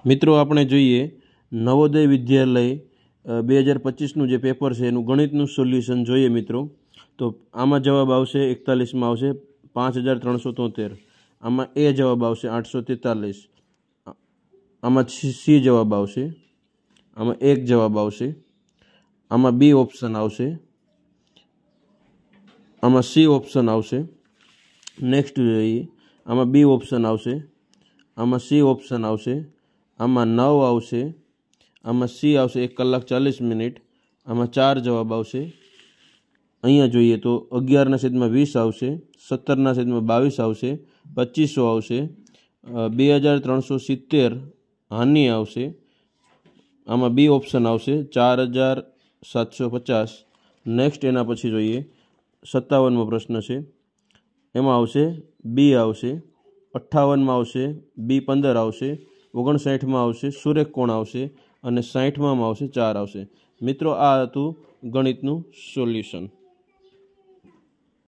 मित्रों आपणे जोईए नवोदय विद्यालय 2025 जे पेपर है एनु गणितनु सोल्यूशन जोईए मित्रों। तो आमां जवाब आवशे 41 में आवशे 5373, आमां ए जवाब आवशे 843, आमां सी जवाब आवशे, आमां एक जवाब आवशे, आमां बी ऑप्शन आवशे, आमां सी ऑप्शन आवशे। नेक्स्ट जोईए आमां बी ऑप्शन आवशे, आमां सी ऑप्शन आवशे, आमां 9 आवशे, आमां सी आवशे 1 कलाक 40 मिनिट, आमां 4 जवाब आवशे। अहींया जोईए तो 11/20 आवशे, 17/22 आवशे, 2500 आवशे, 2370 हानि आवशे, आमां बी ऑप्शन आवशे 4750। नेक्स्ट एना पछी जोईए 57मो प्रश्न छे, एमां आवशे बी आवशे, 58 में आवशे बी 15 आवशे, 59 में आवशे सुरेख कोण आवशे, अने 60 में आवशे 4 आवशे। मित्रों आ हतुं गणितनुं सोल्यूशन।